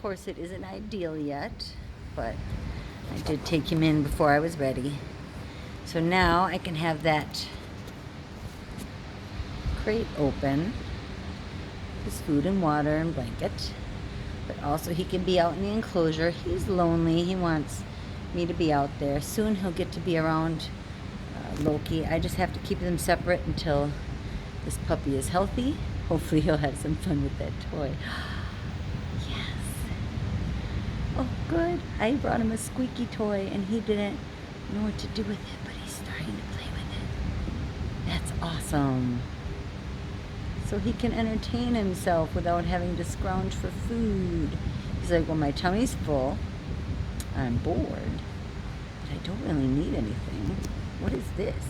course, it isn't ideal yet, but I did take him in before I was ready. So now I can have that crate open, his food and water and blanket, but also he can be out in the enclosure. He's lonely. He wants me to be out there. Soon he'll get to be around Loki. I just have to keep them separate until this puppy is healthy. Hopefully he'll have some fun with that toy. Yes. Oh, good. I brought him a squeaky toy and he didn't know what to do with it, but he's starting to play with it. That's awesome. So he can entertain himself without having to scrounge for food. He's like, well, my tummy's full. I'm bored, but I don't really need anything. What is this?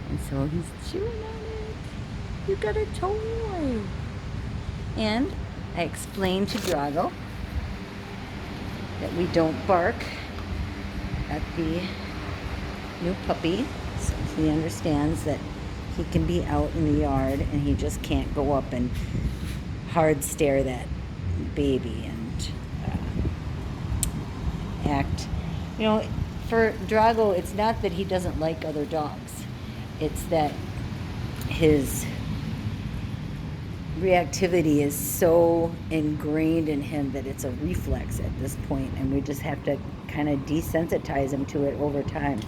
And so he's chewing on it. You got a toy. And I explained to Drago that we don't bark at the new puppy, so he understands that he can be out in the yard and he just can't go up and hard stare that baby and act. You know, for Drago, it's not that he doesn't like other dogs. It's that his reactivity is so ingrained in him that it's a reflex at this point, and we just have to kind of desensitize him to it over time.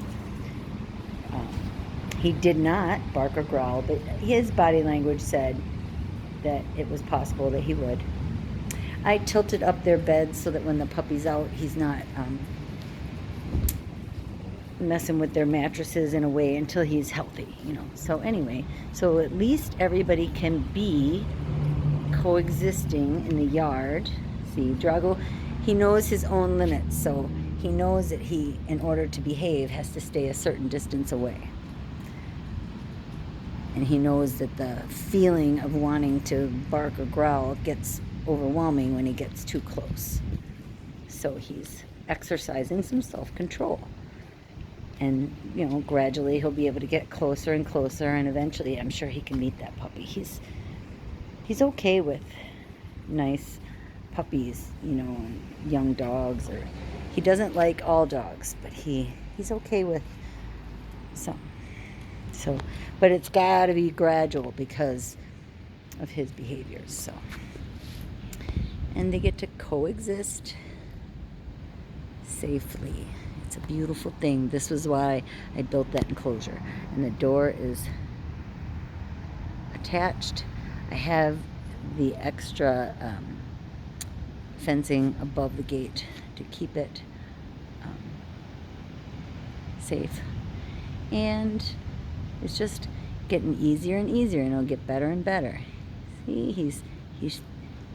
He did not bark or growl, but his body language said that it was possible that he would. I tilted up their beds so that when the puppy's out, he's not messing with their mattresses in a way until he's healthy, you know. So anyway, so at least everybody can be coexisting in the yard. See, Drago, he knows his own limits, so he knows that he, in order to behave, has to stay a certain distance away. And he knows that the feeling of wanting to bark or growl gets overwhelming when he gets too close. So he's exercising some self-control. And, you know, gradually he'll be able to get closer and closer, and eventually I'm sure he can meet that puppy. He's okay with nice puppies, you know, and young dogs. Or he doesn't like all dogs, but he's okay with some. So, but it's got to be gradual because of his behaviors. So, and they get to coexist safely. It's a beautiful thing. This was why I built that enclosure, and the door is attached. I have the extra fencing above the gate to keep it safe, and it's just getting easier and easier, and it'll get better and better. See, he's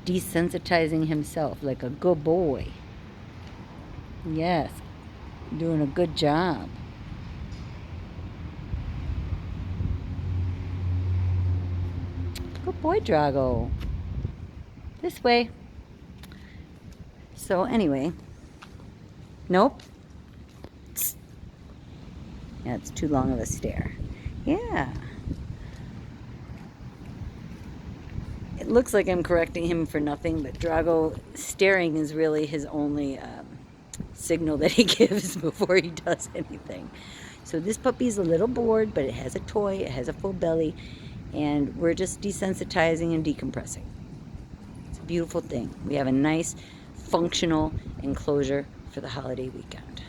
desensitizing himself like a good boy. Yes, doing a good job. Good boy, Drago. This way. So anyway, nope. Yeah, it's too long of a stare. Yeah. It looks like I'm correcting him for nothing, but Drago staring is really his only signal that he gives before he does anything. So this puppy's a little bored, but it has a toy, it has a full belly, and we're just desensitizing and decompressing. It's a beautiful thing. We have a nice, functional enclosure for the holiday weekend.